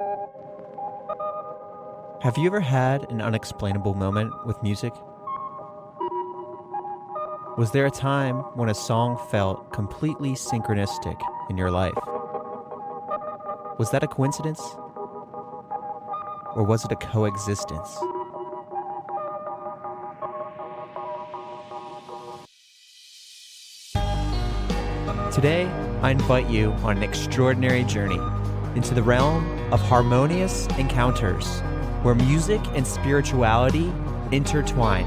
Have you ever had an unexplainable moment with music? Was there a time when a song felt completely synchronistic in your life? Was that a coincidence? Or was it a coexistence? Today, I invite you on an extraordinary journey into the realm of harmonious encounters where music and spirituality intertwine.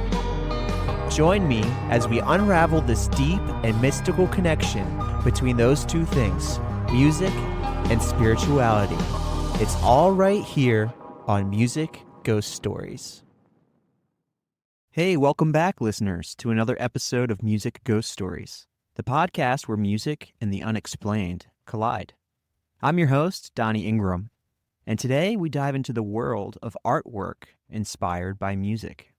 Join me as we unravel this deep and mystical connection between those two things, music and spirituality. It's all right here on Music Ghost Stories. Hey, welcome back, listeners, to another episode of Music Ghost Stories, the podcast where music and the unexplained collide. I'm your host, Donnie Ingram, and today we dive into the world of artwork inspired by music.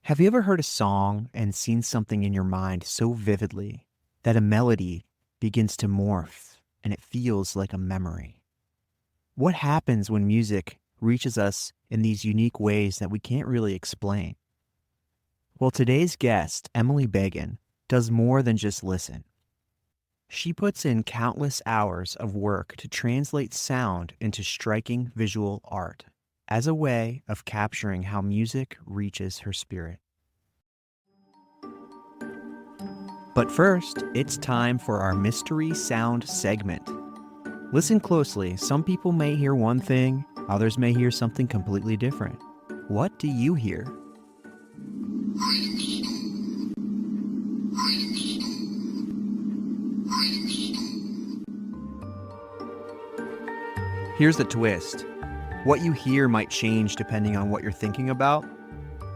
Have you ever heard a song and seen something in your mind so vividly that a melody begins to morph and it feels like a memory? What happens when music reaches us in these unique ways that we can't really explain? Well, today's guest, Emily Bagan, does more than just listen. She puts in countless hours of work to translate sound into striking visual art as a way of capturing how music reaches her spirit. But first, it's time for our mystery sound segment. Listen closely. Some people may hear one thing, others may hear something completely different. What do you hear? Here's the twist. What you hear might change depending on what you're thinking about.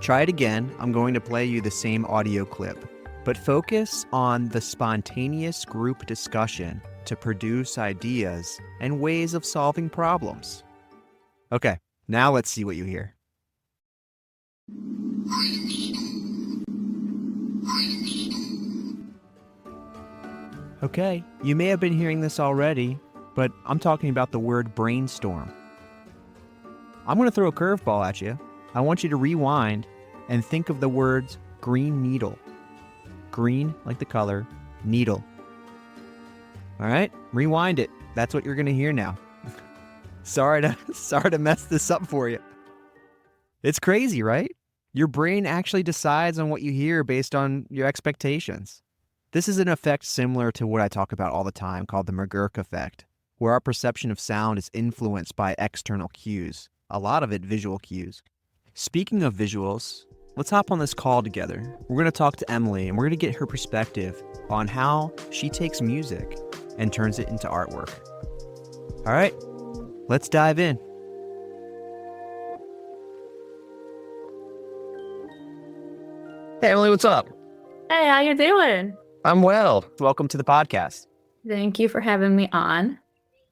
Try it again. I'm going to play you the same audio clip, but focus on the spontaneous group discussion to produce ideas and ways of solving problems. Okay, now let's see what you hear. Okay, you may have been hearing this already, but I'm talking about the word brainstorm. I'm going to throw a curveball at you. I want you to rewind and think of the words green needle. Green, like the color, needle. All right, rewind it. That's what you're going to hear now. Sorry to mess this up for you. It's crazy, right? Your brain actually decides on what you hear based on your expectations. This is an effect similar to what I talk about all the time called the McGurk effect, where our perception of sound is influenced by external cues, a lot of it visual cues. Speaking of visuals, let's hop on this call together. We're going to talk to Emily, and we're going to get her perspective on how she takes music and turns it into artwork. All right, let's dive in. Hey, Emily, what's up? Hey, how you doing? I'm well. Welcome to the podcast. Thank you for having me on.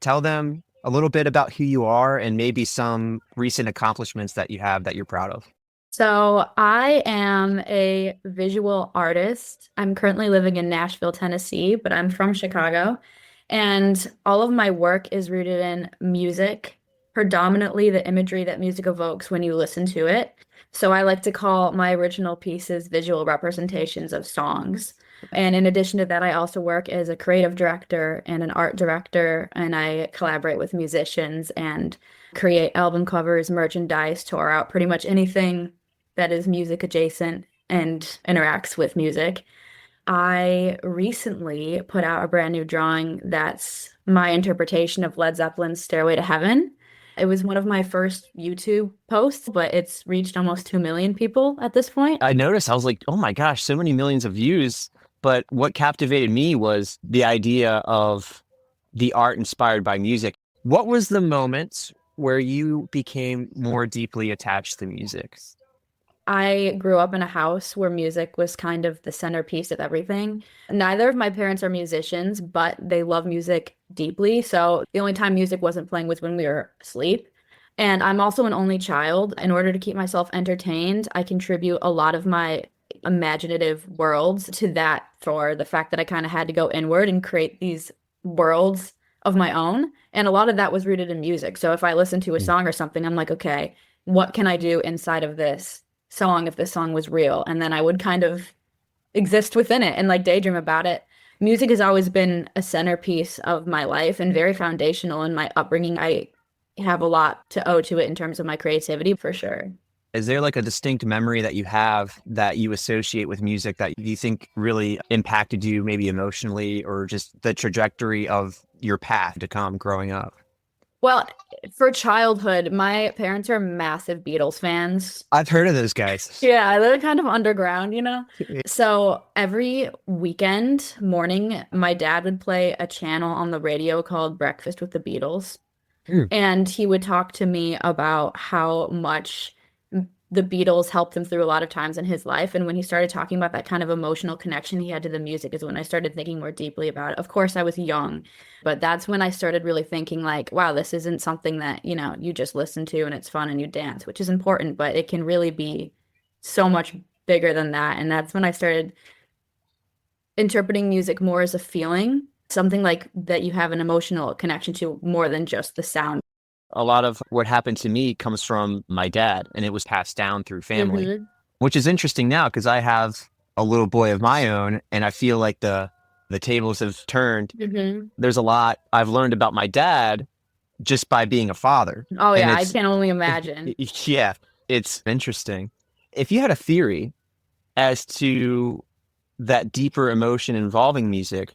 Tell them a little bit about who you are and maybe some recent accomplishments that you have that you're proud of. So, I am a visual artist. I'm currently living in Nashville, Tennessee, but I'm from Chicago. And all of my work is rooted in music, predominantly the imagery that music evokes when you listen to it. So, I like to call my original pieces visual representations of songs. And in addition to that, I also work as a creative director and an art director, and I collaborate with musicians and create album covers, merchandise, tour out pretty much anything that is music adjacent and interacts with music. I recently put out a brand new drawing that's my interpretation of Led Zeppelin's Stairway to Heaven. It was one of my first YouTube posts, but it's reached almost 2 million people at this point. I noticed, I was like, oh my gosh, so many millions of views. But what captivated me was the idea of the art inspired by music. What was the moment where you became more deeply attached to music? I grew up in a house where music was kind of the centerpiece of everything. Neither of my parents are musicians, but they love music deeply. So the only time music wasn't playing was when we were asleep. And I'm also an only child. In order to keep myself entertained, I contribute a lot of my imaginative worlds to that for the fact that I kind of had to go inward and create these worlds of my own. And a lot of that was rooted in music. So if I listen to a song or something, I'm like, okay, what can I do inside of this song if this song was real? And then I would kind of exist within it and like daydream about it. Music has always been a centerpiece of my life and very foundational in my upbringing. I have a lot to owe to it in terms of my creativity, for sure. Is there like a distinct memory that you have that you associate with music that you think really impacted you, maybe emotionally, or just the trajectory of your path to come growing up? Well, for childhood, my parents are massive Beatles fans. I've heard of those guys. Yeah, they're kind of underground, you know? So every weekend morning, my dad would play a channel on the radio called Breakfast with the Beatles. Mm. And he would talk to me about how much the Beatles helped him through a lot of times in his life. And when he started talking about that kind of emotional connection he had to the music is when I started thinking more deeply about it. Of course, I was young, but that's when I started really thinking like, wow, this isn't something that, you know, you just listen to and it's fun and you dance, which is important, but it can really be so much bigger than that. And that's when I started interpreting music more as a feeling, something like that you have an emotional connection to more than just the sound. A lot of what happened to me comes from my dad, and it was passed down through family, Mhm. which is interesting now because I have a little boy of my own, and I feel like the tables have turned. Mhm. There's a lot I've learned about my dad just by being a father. Oh And yeah, I it's can only imagine. yeah, it's interesting. If you had a theory as to that deeper emotion involving music,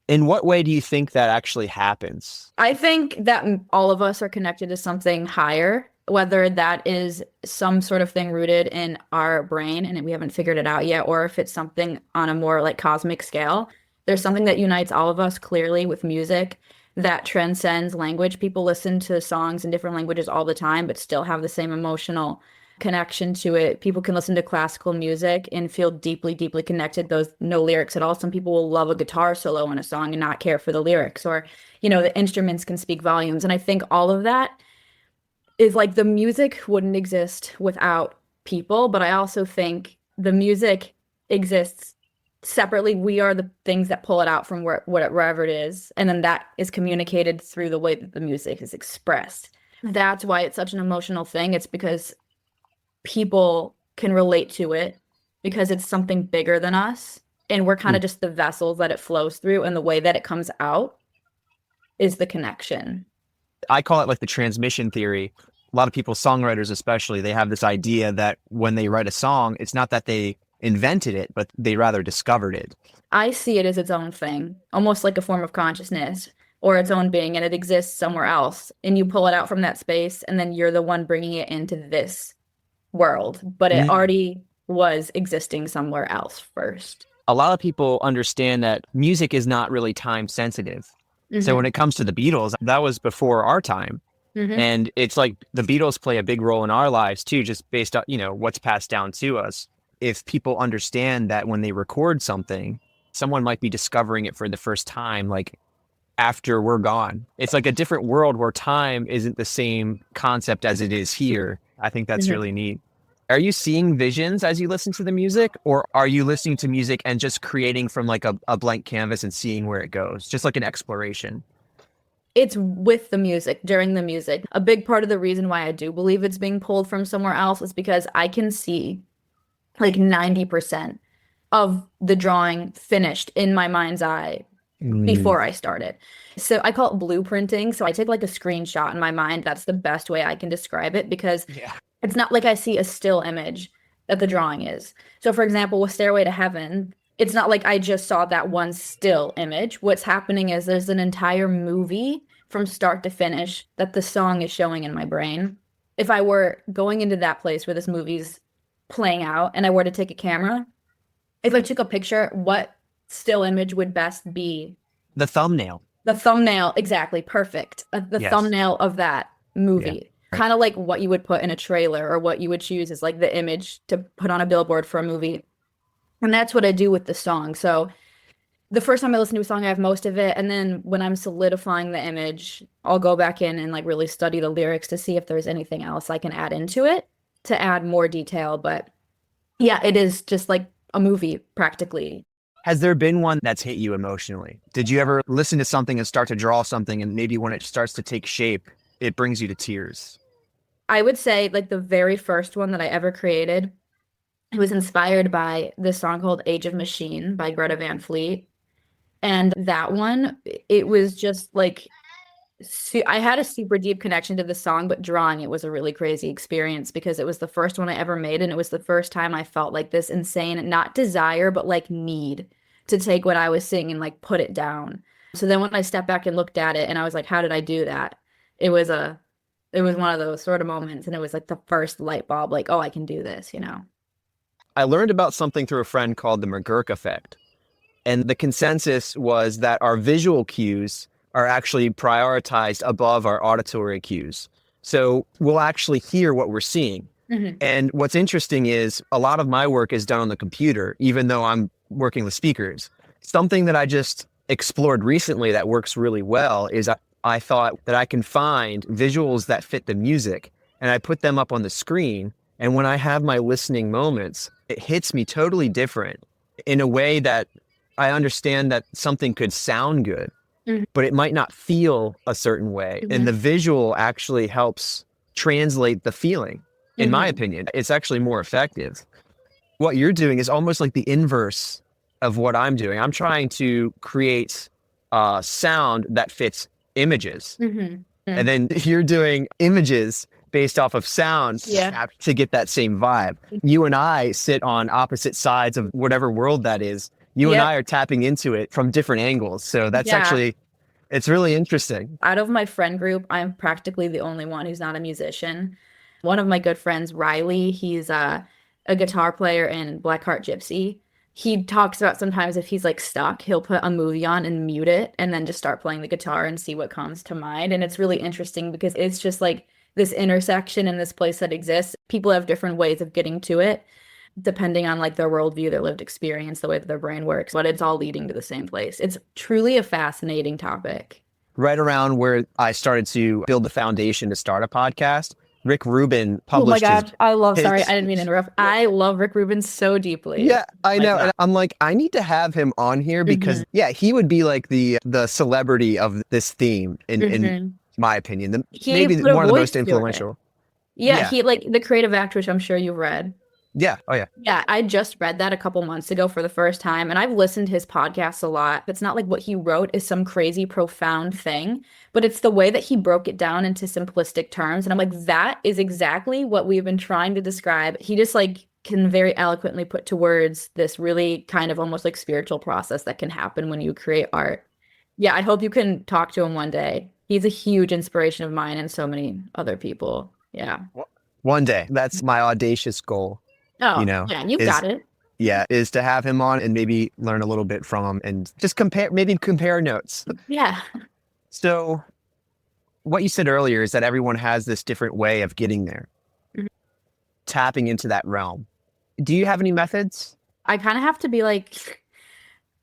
in what way do you think that actually happens? I think that all of us are connected to something higher, whether that is some sort of thing rooted in our brain and we haven't figured it out yet, or if it's something on a more like cosmic scale. There's something that unites all of us clearly with music that transcends language. People listen to songs in different languages all the time, but still have the same emotional connection to it. People can listen to classical music and feel deeply, deeply connected. Those no lyrics at all. Some people will love a guitar solo in a song and not care for the lyrics, or, you know, the instruments can speak volumes. And I think all of that is like the music wouldn't exist without people, but I also think the music exists separately. We are the things that pull it out from wherever it is, and then that is communicated through the way that the music is expressed. That's why it's such an emotional thing. It's because people can relate to it because it's something bigger than us, and we're kind of just the vessels that it flows through, and the way that it comes out is the connection. I call it like the transmission theory. A lot of people, songwriters especially, they have this idea that when they write a song, it's not that they invented it, but they rather discovered it. I see it as its own thing, almost like a form of consciousness or its own being, and it exists somewhere else. And you pull it out from that space, and then you're the one bringing it into this world, but it Mm. already was existing somewhere else first. A lot of people understand that music is not really time sensitive. So Mhm. when it comes to the Beatles, that was before our time. Mhm. And it's like the Beatles play a big role in our lives too, just based on, you know, what's passed down to us. If people understand that when they record something, someone might be discovering it for the first time, like after we're gone. It's like a different world where time isn't the same concept as it is here. I think that's Mhm. really neat. Are you seeing visions as you listen to the music, or are you listening to music and just creating from like a blank canvas and seeing where it goes? Just like an exploration. It's with the music, during the music. A big part of the reason why I do believe it's being pulled from somewhere else is because I can see like 90% of the drawing finished in my mind's eye Mm. before I started. So I call it blueprinting. So I take like a screenshot in my mind. That's the best way I can describe it because Yeah. it's not like I see a still image that the drawing is. So for example, with Stairway to Heaven, it's not like I just saw that one still image. What's happening is there's an entire movie from start to finish that the song is showing in my brain. If I were going into that place where this movie's playing out and I were to take a camera, if I took a picture, what still image would best be The thumbnail. the thumbnail? Exactly, perfect. The Yes. thumbnail of that Yeah. movie. Right. Kind of like what you would put in a trailer or what you would choose as like the image to put on a billboard for a movie. And that's what I do with the song. So the first time I listen to a song, I have most of it. And then when I'm solidifying the image, I'll go back in and like really study the lyrics to see if there's anything else I can add into it to add more detail. But yeah, it is just like a movie practically. Has there been one that's hit you emotionally? Did you ever listen to something and start to draw something, and maybe when it starts to take shape, it brings you to tears? I would say like the very first one that I ever created, it was inspired by this song called Age of Machine by Greta Van Fleet. And that one, it was just like I had a super deep connection to the song, but drawing it was a really crazy experience because it was the first one I ever made, and it was the first time I felt like this insane, not desire, but like need to take what I was seeing and like put it down. So then when I stepped back and looked at it and I was like, how did I do that? It was a it was one of those sort of moments, and it was like the first light bulb, like, oh, I can do this, you know? I learned about something through a friend called the McGurk effect. And the consensus was that our visual cues are actually prioritized above our auditory cues. So we'll actually hear what we're seeing. Mhm. And what's interesting is a lot of my work is done on the computer, even though I'm working with speakers. Something that I just explored recently that works really well is I thought that I can find visuals that fit the music, and I put them up on the screen. And when I have my listening moments, it hits me totally different in a way that I understand that something could sound good, Mhm. but it might not feel a certain way. Mhm. And the visual actually helps translate the feeling. In my Mhm. opinion, it's actually more effective. What you're doing is almost like the inverse of what I'm doing. I'm trying to create sound that fits images. Mhm. And then you're doing images based off of sound Yeah. to get that same vibe. You and I sit on opposite sides of whatever world that is. You and Yep. I are tapping into it from different angles. So that's Yeah. actually, it's really interesting. Out of my friend group, I'm practically the only one who's not a musician. One of my good friends, Riley, he's a guitar player in Blackheart Gypsy. He talks about sometimes if he's like stuck, he'll put a movie on and mute it and then just start playing the guitar and see what comes to mind. And it's really interesting because it's just like this intersection in this place that exists. People have different ways of getting to it, depending on like their worldview, their lived experience, the way that their brain works, but it's all leading to the same place. It's truly a fascinating topic. Right around where I started to build the foundation to start a podcast, Rick Rubin Oh my published God. I love, sorry, his I didn't mean to interrupt. I love Rick Rubin so deeply. Yeah, I My know. God. And I'm like, I need to have him on here because yeah, he would be like the celebrity of this theme in Mhm. my opinion. He Maybe put a one of the voice most to it. influential. Yeah, Yeah. he like the creative act, which I'm sure you've read. Yeah. Oh yeah. Yeah, I just read that a couple months ago for the first time, and I've listened to his podcasts a lot. It's not like what he wrote is some crazy profound thing, but it's the way that he broke it down into simplistic terms. And I'm like, that is exactly what we've been trying to describe. He just like can very eloquently put to words this really kind of almost like spiritual process that can happen when you create art. Yeah, I hope you can talk to him one day. He's a huge inspiration of mine and so many other people. Yeah. One day. That's my audacious goal, Oh, yeah, you is got it. is to have him on and maybe learn a little bit from him and just compare notes. Yeah. So what you said earlier is that everyone has this different way of getting there, Mhm. tapping into that realm. Do you have any methods? I kind of have to be like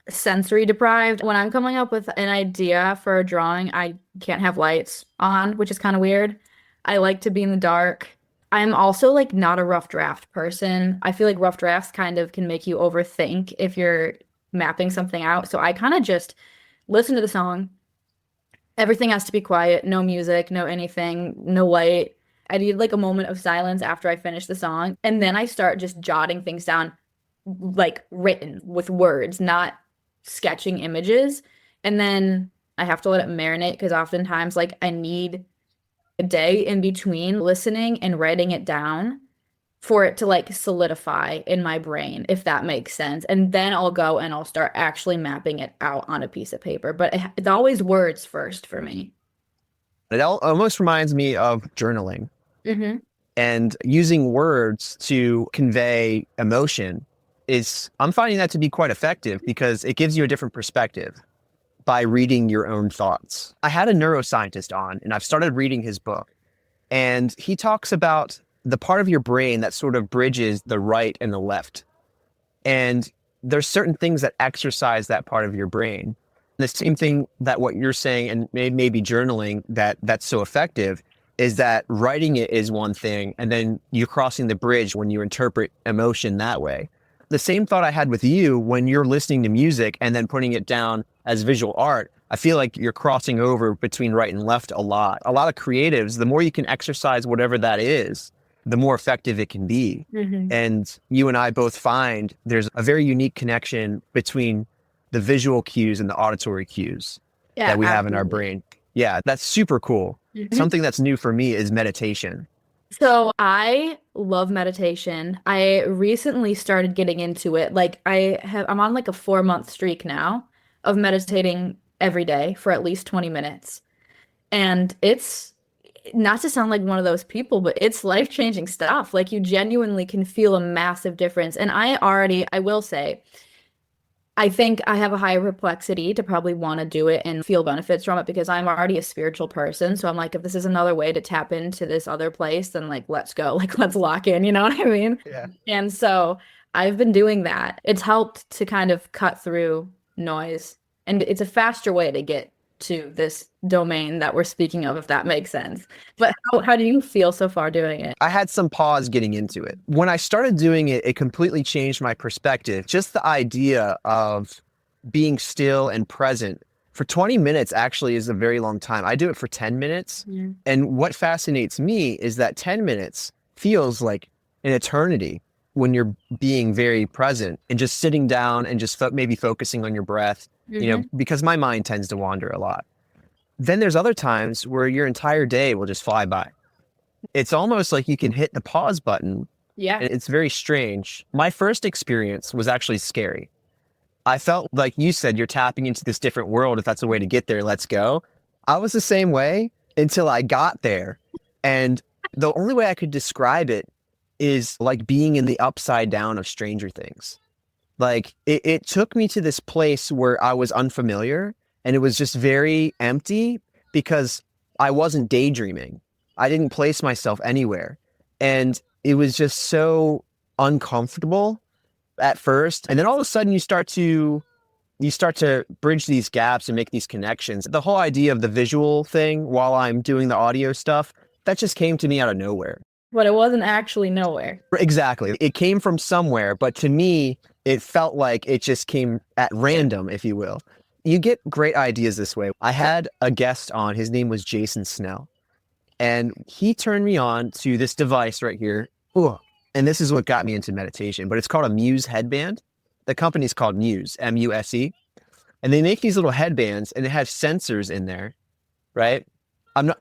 sensory deprived. When I'm coming up with an idea for a drawing, I can't have lights on, which is kind of weird. I like to be in the dark. I'm also like not a rough draft person. I feel like rough drafts kind of can make you overthink if you're mapping something out. So I kind of just listen to the song. Everything has to be quiet, no music, no anything, no light. I need like a moment of silence after I finish the song. And then I start just jotting things down, like written with words, not sketching images. And then I have to let it marinate because oftentimes, like, I need a day in between listening and writing it down for it to like solidify in my brain, if that makes sense. And then I'll go and I'll start actually mapping it out on a piece of paper. But it's always words first for me. It almost reminds me of journaling Hmm. and using words to convey emotion I'm finding that to be quite effective because it gives you a different perspective by reading your own thoughts. I had a neuroscientist on and I've started reading his book, and he talks about the part of your brain that sort of bridges the right and the left. And there's certain things that exercise that part of your brain. The same thing that what you're saying and maybe journaling that's so effective is that writing it is one thing, and then you're crossing the bridge when you interpret emotion that way. the same thought I had with you when you're listening to music and then putting it down as visual art. I feel like you're crossing over between right and left a lot. A lot of creatives, the more you can exercise whatever that is, the more effective it can be. And you and I both find there's a very unique connection between the visual cues and the auditory cues that we have in our brain. Yeah, that's super cool. Something that's new for me is meditation. So I love meditation. I recently started getting into it. Like I'm on like a 4-month streak now of meditating every day for at least 20 minutes. And it's not to sound like one of those people, but it's life-changing stuff. Like you genuinely can feel a massive difference. And I will say, I think I have a higher perplexity to probably want to do it and feel benefits from it because I'm already a spiritual person. So I'm like, if this is another way to tap into this other place, then like, let's go, like, let's lock in, you know what I mean? Yeah. And so I've been doing that. It's helped to kind of cut through noise, and it's a faster way to get to this domain that we're speaking of, if that makes sense. But how do you feel so far doing it? I had some pause getting into it. When I started doing it, it completely changed my perspective. Just the idea of being still and present for 20 minutes actually is a very long time. I do it for 10 minutes. Yeah. And what fascinates me is that 10 minutes feels like an eternity when you're being very present and just sitting down and just maybe focusing on your breath, you know, because my mind tends to wander a lot. Then there's other times where your entire day will just fly by. It's almost like you can hit the pause button. Yeah. And it's very strange. My first experience was actually scary. I felt like you said, you're tapping into this different world. If that's a way to get there, let's go. I was the same way until I got there. And the only way I could describe it is like being in the upside down of Stranger Things. Like it took me to this place where I was unfamiliar and it was just very empty because I wasn't daydreaming. I didn't place myself anywhere. And it was just so uncomfortable at first. And then all of a sudden you start to bridge these gaps and make these connections. The whole idea of the visual thing while I'm doing the audio stuff, that just came to me out of nowhere. But it wasn't actually nowhere. Exactly. It came from somewhere, but to me, it felt like it just came at random, if you will. You get great ideas this way. I had a guest on, his name was Jason Snell, and he turned me on to this device right here. Ooh, and this is what got me into meditation, but it's called a Muse headband. The company's called Muse, M-U-S-E. And they make these little headbands and they have sensors in there, right?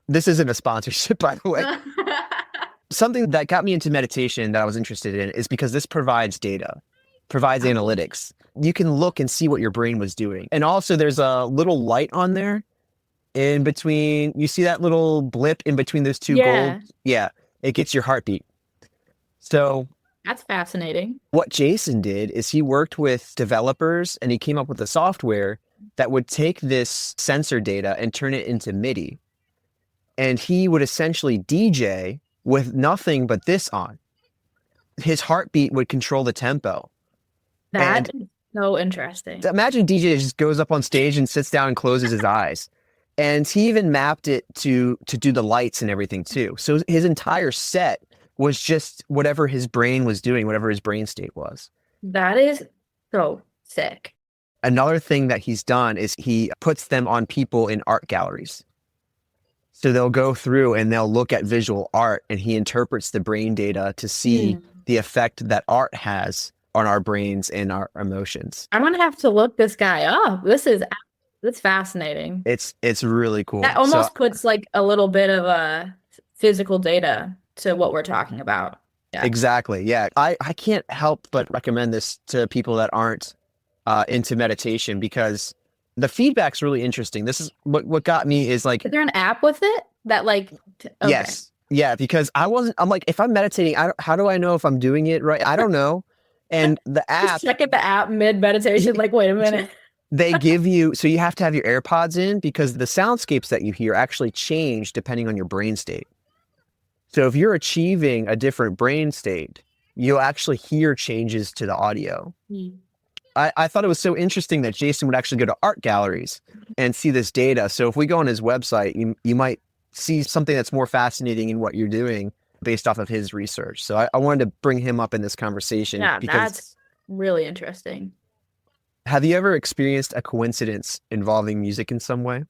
This isn't a sponsorship, by the way. Something that got me into meditation that I was interested in is because this provides data, provides analytics. You can look and see what your brain was doing. And also there's a little light on there in between. You see that little blip in between those two gold? Yeah, it gets your heartbeat. So that's fascinating. What Jason did is he worked with developers and he came up with a software that would take this sensor data and turn it into MIDI. And he would essentially DJ with nothing but this on. His heartbeat would control the tempo. That is so interesting. Imagine DJ just goes up on stage and sits down and closes his eyes. And he even mapped it to do the lights and everything too. So his entire set was just whatever his brain was doing, whatever his brain state was. That is so sick. Another thing that he's done is he puts them on people in art galleries. So they'll go through and they'll look at visual art and he interprets the brain data to see the effect that art has on our brains and our emotions. I'm going to have to look this guy up. That's fascinating. It's really cool. That almost puts like a little bit of a physical data to what we're talking about. Yeah. Exactly. Yeah. I can't help but recommend this to people that aren't into meditation because the feedback's really interesting. This is what got me is like, is there an app with it that like, okay. Yes. Yeah. Because I'm like, if I'm meditating, how do I know if I'm doing it right? I don't know. And the app, just check the app mid meditation. Like, wait a minute. They give you, so you have to have your AirPods in because the soundscapes that you hear actually change depending on your brain state. So if you're achieving a different brain state, you'll actually hear changes to the audio. I thought it was so interesting that Jason would actually go to art galleries and see this data. So if we go on his website, you might see something that's more fascinating in what you're doing based off of his research. So I wanted to bring him up in this conversation because really interesting. Have you ever experienced a coincidence involving music in some way?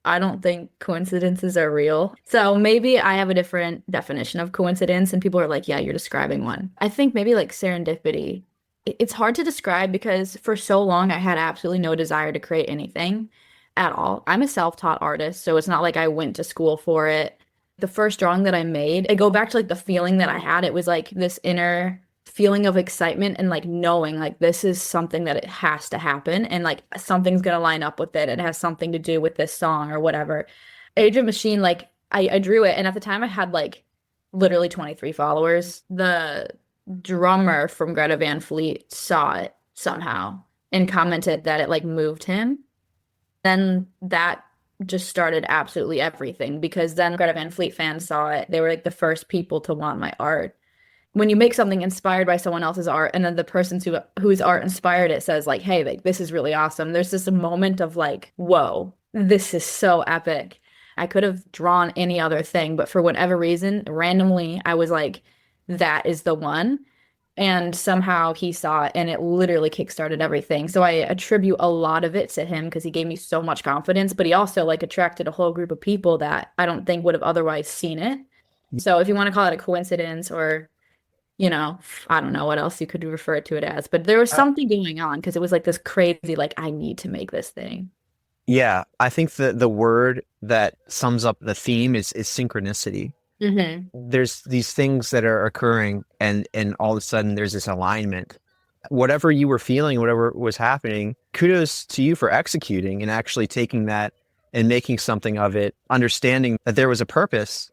I don't think coincidences are real. So maybe I have a different definition of coincidence, and people are like, yeah, you're describing one. I think maybe like serendipity. It's hard to describe because for so long I had absolutely no desire to create anything at all. I'm a self-taught artist, so it's not like I went to school for it. The first drawing that I made, I go back to like the feeling that I had. It was like this inner feeling of excitement and like knowing like this is something that it has to happen and like something's gonna line up with it. It has something to do with this song or whatever. Age of Machine, like I drew it, and at the time I had like literally 23 followers. The drummer from Greta Van Fleet saw it somehow and commented that it like moved him. Then that just started absolutely everything because then Greta Van Fleet fans saw it. They were like the first people to want my art. When you make something inspired by someone else's art and then the person whose art inspired it says like, hey, like this is really awesome, there's this moment of like, whoa, this is so epic. I could have drawn any other thing, but for whatever reason randomly I was like, that is the one. And somehow he saw it and it literally kickstarted everything. So I attribute a lot of it to him because he gave me so much confidence, but he also like attracted a whole group of people that I don't think would have otherwise seen it. So if you want to call it a coincidence or, I don't know what else you could refer to it as, but there was Uh, something going on because it was like this crazy, like, I need to make this thing. yeah, I think the word that sums up the theme is synchronicity. Hmm. There's these things that are occurring and all of a sudden there's this alignment. Whatever you were feeling, whatever was happening, kudos to you for executing and actually taking that and making something of it, understanding that there was a purpose.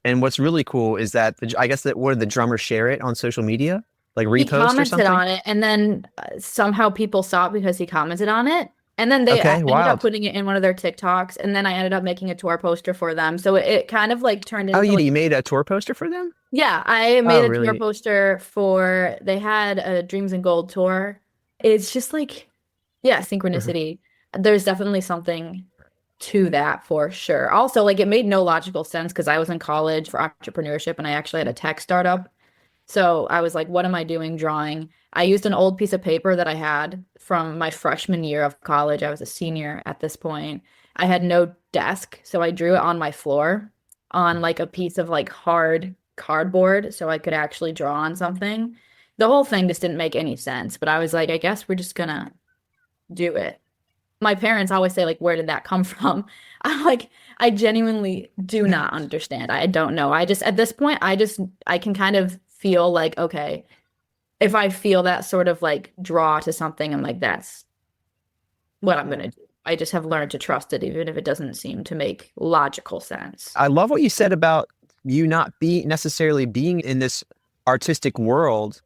And what's really cool is that I guess that what did the drummer share it on social media, like He repost or commented something? on it, and then somehow people saw it because he commented on it. And then they Okay, ended up wild. putting it in one of their TikToks, and then I ended up making a tour poster for them. So it kind of like turned Oh, into you like, made a tour poster for them? yeah, I Oh, made a tour really? poster for, they had a Dreams and Gold tour. It's just like, yeah, Mhm. synchronicity. There's definitely something to that for sure. Also, like it made no logical sense because I was in college for entrepreneurship and I actually had a tech startup. So I was like, what am I doing drawing? I used an old piece of paper that I had from my freshman year of college. I was a senior at this point. I had no desk, so I drew it on my floor on like a piece of like hard cardboard so I could actually draw on something. The whole thing just didn't make any sense, but I was like, I guess we're just gonna do it. My parents always say, like, where did that come from? I'm like, I genuinely do not understand. I don't know. I just, at this point, I can kind of feel like, okay, if I feel that sort of like draw to something, I'm like, that's what I'm gonna do. I just have learned to trust it, even if it doesn't seem to make logical sense. I love what you said about you not be necessarily being in this artistic world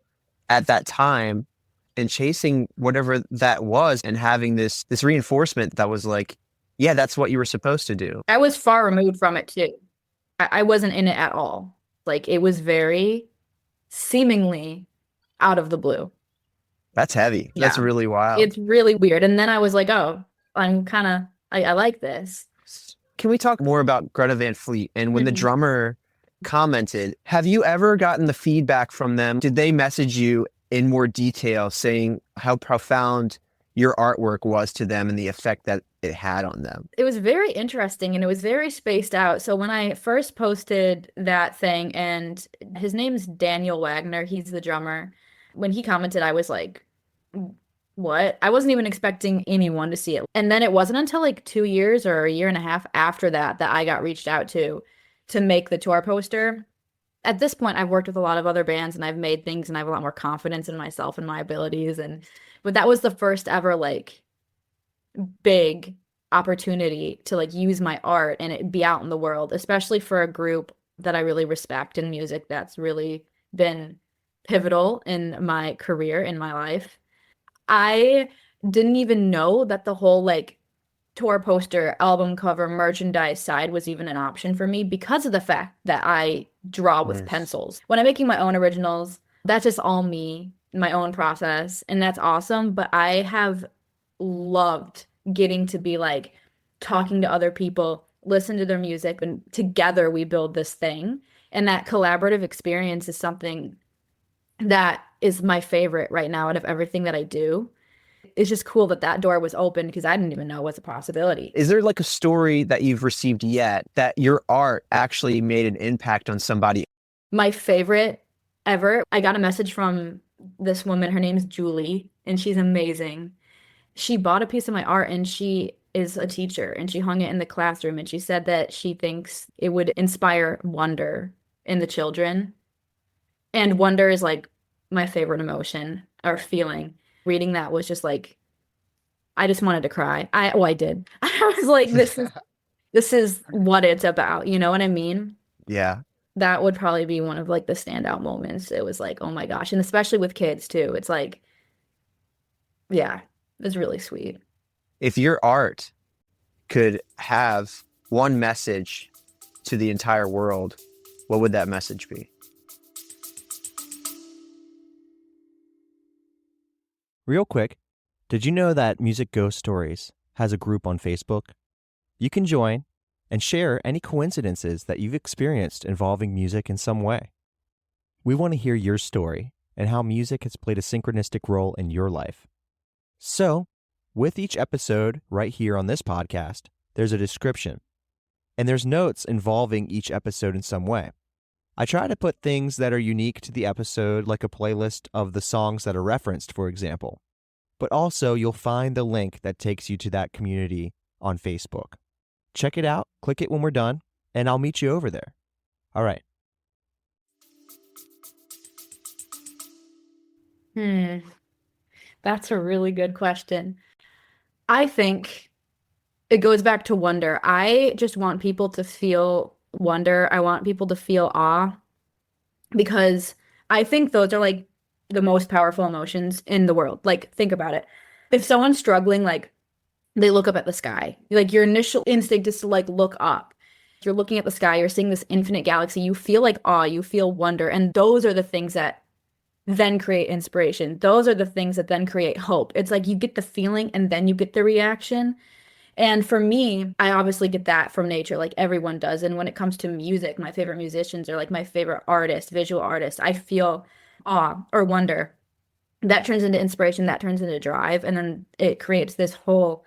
at that time and chasing whatever that was and having this reinforcement that was like, yeah, that's what you were supposed to do. I was far removed from it too. I wasn't in it at all. Like, it was very seemingly out of the blue. That's heavy. That's Yeah. really wild. It's really weird. And then I was like, oh, I like this. Can we talk more about Greta Van Fleet and when the Mhm. drummer commented, have you ever gotten the feedback from them? Did they message you in more detail saying how profound your artwork was to them and the effect that it had on them? It was very interesting and it was very spaced out. So when I first posted that thing, and his name's Daniel Wagner, he's the drummer. When he commented, I was like, what? I wasn't even expecting anyone to see it. And then it wasn't until like 2 years or a year and a half after that that I got reached out to make the tour poster. At this point, I've worked with a lot of other bands and I've made things and I have a lot more confidence in myself and my abilities. And but that was the first ever like big opportunity to like use my art and it be out in the world, especially for a group that I really respect in music that's really been pivotal in my career, in my life. I didn't even know that the whole like tour poster, album cover, merchandise side was even an option for me because of the fact that I draw with Nice. pencils. When I'm making my own originals, that's just all me, my own process, and that's awesome. But I have loved getting to be like talking to other people, listen to their music, and together we build this thing. And that collaborative experience is something that is my favorite right now out of everything that I do. It's just cool that that door was open because I didn't even know it was a possibility. Is there like a story that you've received yet that your art actually made an impact on somebody? My favorite ever, I got a message from this woman. Her name's Julie, and she's amazing. She bought a piece of my art and she is a teacher and she hung it in the classroom and she said that she thinks it would inspire wonder in the children. And wonder is like my favorite emotion or feeling. Reading that was just like I just wanted to cry. I did. I was like, this is what it's about. You know what I mean? Yeah. That would probably be one of like the standout moments. It was like, oh my gosh. And especially with kids too. It's like, yeah, it's really sweet. If your art could have one message to the entire world, what would that message be? Real quick, did you know that Music Ghost Stories has a group on Facebook? You can join and share any coincidences that you've experienced involving music in some way. We want to hear your story and how music has played a synchronistic role in your life. So, with each episode right here on this podcast, there's a description, and there's notes involving each episode in some way. I try to put things that are unique to the episode, like a playlist of the songs that are referenced, for example. But also, you'll find the link that takes you to that community on Facebook. Check it out, click it when we're done, and I'll meet you over there. All right. That's a really good question. I think it goes back to wonder. I just want people to feel wonder. I want people to feel awe because I think those are like the most powerful emotions in the world. Like, think about it. If someone's struggling, like, they look up at the sky. Like, your initial instinct is to like look up. You're looking at the sky, you're seeing this infinite galaxy. You feel like awe, you feel wonder. And those are the things that then create inspiration. Those are the things that then create hope. It's like you get the feeling and then you get the reaction. And for me, I obviously get that from nature, like everyone does. And when it comes to music, my favorite musicians are like my favorite artists, visual artists. I feel awe or wonder. That turns into inspiration, that turns into drive, and then it creates this whole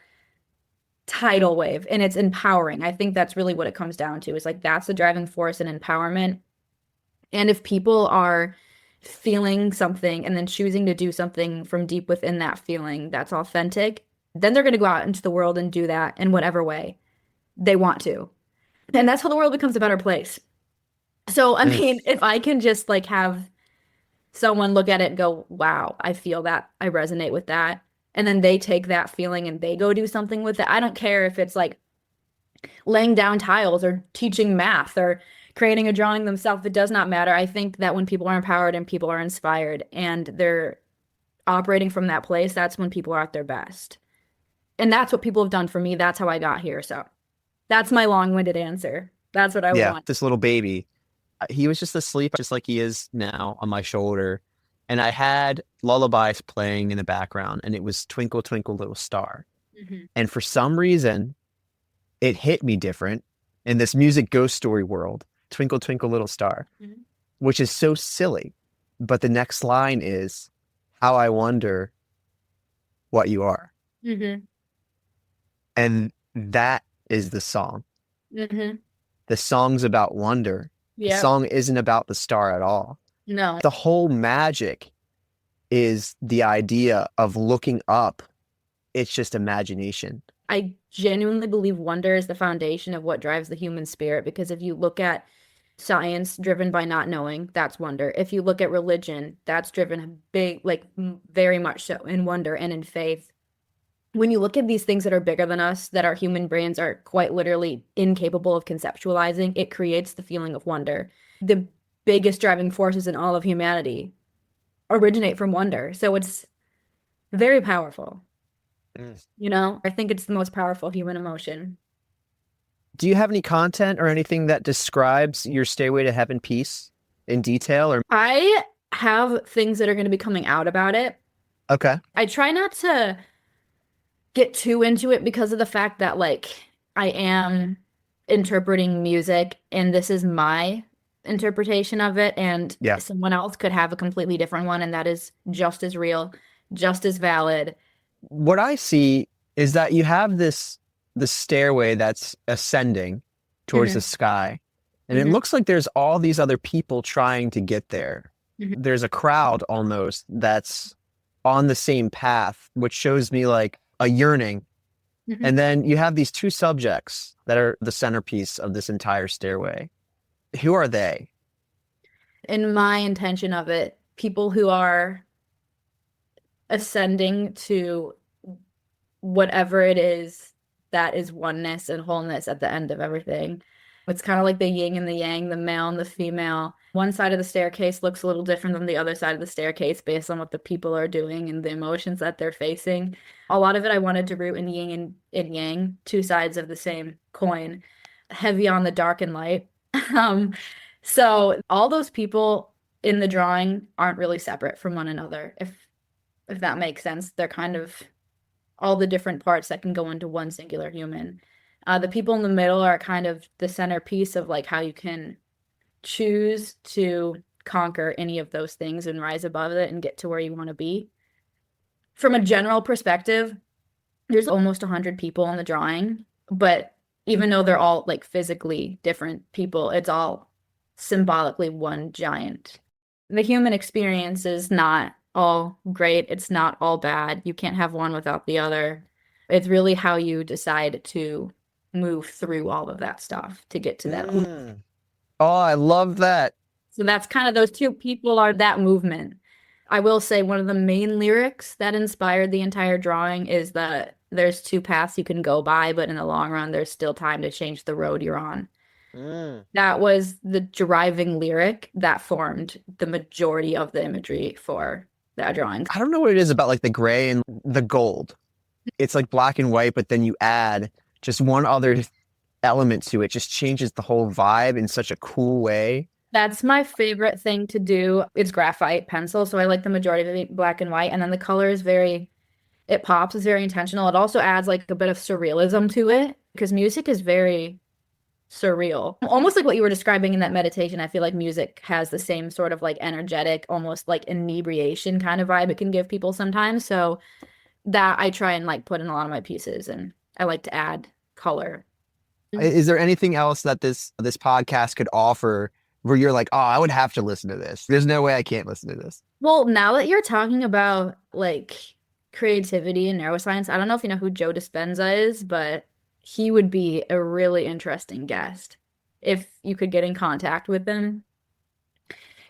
tidal wave, and it's empowering. I think that's really what it comes down to. Is like that's the driving force and empowerment. And if people are feeling something and then choosing to do something from deep within that feeling that's authentic, then they're going to go out into the world and do that in whatever way they want to. And that's how the world becomes a better place. So, I mean, if I can just like have someone look at it and go, wow, I feel that, I resonate with that. And then they take that feeling and they go do something with it. I don't care if it's like laying down tiles or teaching math or creating a drawing themselves. It does not matter. I think that when people are empowered and people are inspired and they're operating from that place, that's when people are at their best. And that's what people have done for me. That's how I got here. So that's my long-winded answer. That's what I want. This little baby, he was just asleep, just like he is now on my shoulder. And I had lullabies playing in the background, and it was Twinkle, Twinkle, Little Star. Mm-hmm. And for some reason, it hit me different in this music ghost story world, Twinkle, Twinkle, Little Star, Mm-hmm. which is so silly. But the next line is, how I wonder what you are. Mm-hmm. And that is the song. Mm-hmm. The song's about wonder. The Yeah. song isn't about the star at all. No. The whole magic is the idea of looking up. It's just imagination. I genuinely believe wonder is the foundation of what drives the human spirit, because if you look at science driven by not knowing, that's wonder. If you look at religion, that's driven big, like very much so in wonder and in faith. When you look at these things that are bigger than us, that our human brains are quite literally incapable of conceptualizing, it creates the feeling of wonder. The biggest driving forces in all of humanity originate from wonder. So it's very powerful. You know, I think it's the most powerful human emotion. Do you have any content or anything that describes your Stairway to Heaven piece in detail? Or I have things that are going to be coming out about it. okay. I try not to get too into it because of the fact that like I am interpreting music and this is my interpretation of it, and Yeah. someone else could have a completely different one, and that is just as real, just as valid. What I see is that you have the stairway that's ascending towards the Hmm. sky, and it Hmm. looks like there's all these other people trying to get there. Hmm. There's a crowd almost that's on the same path, which shows me like a yearning. Hmm. And then you have these two subjects that are the centerpiece of this entire stairway. Who are they? In my intention of it, people who are ascending to whatever it is that is oneness and wholeness at the end of everything. It's kind of like the yin and the yang, the male and the female. One side of the staircase looks a little different than the other side of the staircase based on what the people are doing and the emotions that they're facing. A lot of it I wanted to root in yin and yang, two sides of the same coin, heavy on the dark and light. Um, so all those people in the drawing aren't really separate from one another, if that makes sense. They're kind of all the different parts that can go into one singular human. The people in the middle are kind of the centerpiece of like how you can choose to conquer any of those things and rise above it and get to where you want to be. From a general perspective, there's almost 100 people in the drawing, but even though they're all like physically different people, it's all symbolically one giant. The human experience is not all great, it's not all bad. You can't have one without the other. It's really how you decide to move through all of that stuff to get to that. Mm. Oh, I love that. So that's kind of those two people are that movement. I will say one of the main lyrics that inspired the entire drawing is that there's two paths you can go by, but in the long run, there's still time to change the road you're on. Mm. That was the driving lyric that formed the majority of the imagery for that drawing. I don't know what it is about like the gray and the gold. It's like black and white, but then you add just one other element to it, just changes the whole vibe in such a cool way. That's my favorite thing to do. It's graphite pencil, so I like the majority of it black and white, and then the color is it pops, it's very intentional. It also adds like a bit of surrealism to it because music is very surreal. Almost like what you were describing in that meditation. I feel like music has the same sort of like energetic, almost like inebriation kind of vibe it can give people sometimes. So that I try and like put in a lot of my pieces, and I like to add color. Is there anything else that this podcast could offer where you're like, oh, I would have to listen to this. There's no way I can't listen to this. Well, now that you're talking about like creativity and neuroscience, I don't know if you know who Joe Dispenza is, but he would be a really interesting guest if you could get in contact with him.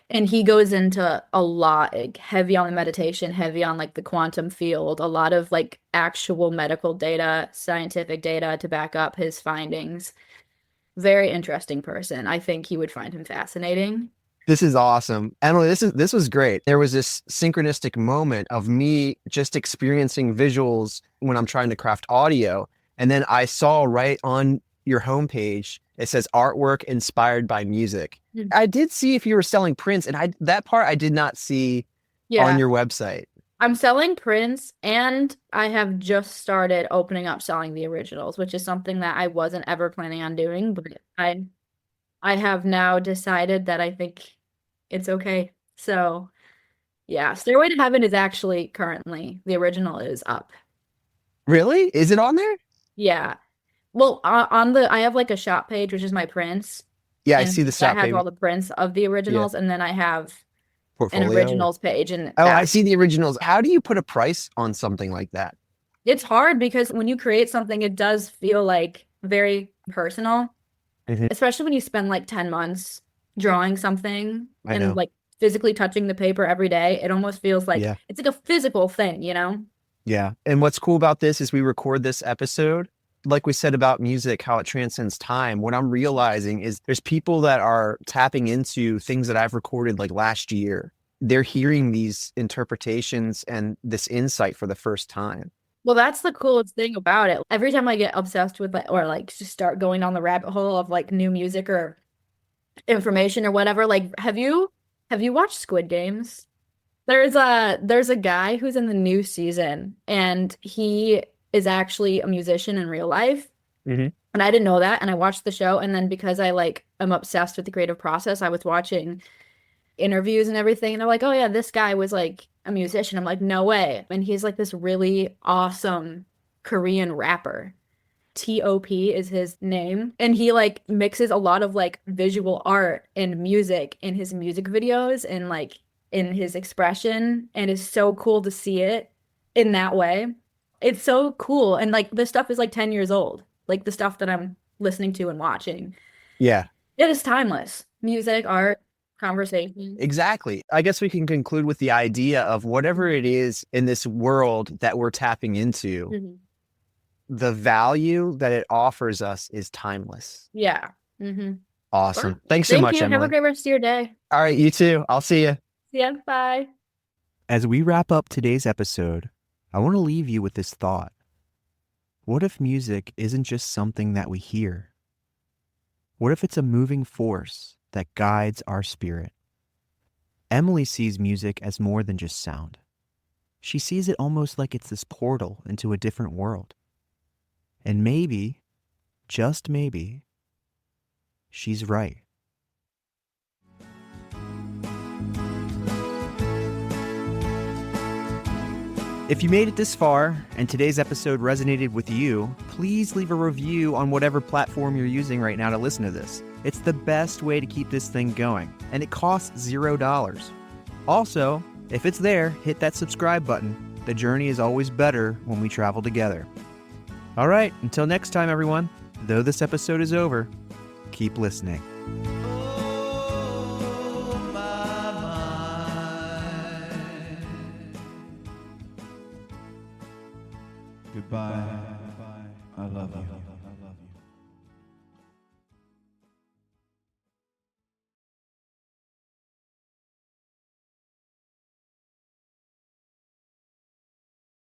And he goes into a lot, like, heavy on the meditation, heavy on like the quantum field, a lot of like actual medical data, scientific data to back up his findings. Very interesting person. I think he would find him fascinating. This is awesome. Emily, this was great. There was this synchronistic moment of me just experiencing visuals when I'm trying to craft audio. And then I saw right on your homepage, it says artwork inspired by music. Mm. I did see if you were selling prints, and that part I did not see on your website. I'm selling prints, and I have just started opening up selling the originals, which is something that I wasn't ever planning on doing, but I have now decided that I think it's okay. So, yeah, Stairway to Heaven is actually currently the original is up. Really? Is it on there? Yeah. Well, on the I have like a shop page, which is my prints, Yeah, I and see the that shop has page all the prints of the originals, and then I have an portfolio. originals page, and Oh, I see the originals. How do you put a price on something like that? it's hard because when you create something, it does feel like very personal, Mhm. especially when you spend like 10 months drawing something I and know. like physically touching the paper every day. It almost feels like Yeah. it's like a physical thing, you know? Yeah. And what's cool about this is we record this episode, like we said about music, how it transcends time. What I'm realizing is there's people that are tapping into things that I've recorded like last year. They're hearing these interpretations and this insight for the first time. Well, that's the coolest thing about it. Every time I get obsessed with like, or like just start going down the rabbit hole of like new music or information or whatever, like have you watched Squid Games? There's a guy who's in the new season, and he is actually a musician in real life. Mhm. And I didn't know that. And I watched the show. And then because I like am obsessed with the creative process, I was watching interviews and everything. And they're like, oh yeah, this guy was like a musician. I'm like, no way. And he's like this really awesome Korean rapper. T.O.P. is his name. And he like mixes a lot of like visual art and music in his music videos and like in his expression. And it's so cool to see it in that way. It's so cool. And like this stuff is like 10 years old. Like the stuff that I'm listening to and watching. Yeah, It is timeless. Music, art, conversation. exactly. I guess we can conclude with the idea of whatever it is in this world that we're tapping into, Mhm. the value that it offers us is timeless. Yeah. hmm Awesome. Thanks so Thank much, you. Have a Emily. great rest of your day. All right, you too. I'll see you. See ya. Bye. As we wrap up today's episode, I want to leave you with this thought. What if music isn't just something that we hear? What if it's a moving force that guides our spirit? Emily sees music as more than just sound. She sees it almost like it's this portal into a different world. And maybe, just maybe, she's right. If you made it this far and today's episode resonated with you, please leave a review on whatever platform you're using right now to listen to this. It's the best way to keep this thing going, and it costs $0. Also, if it's there, hit that subscribe button. The journey is always better when we travel together. All right, until next time, everyone, though this episode is over, keep listening. Goodbye. I love you.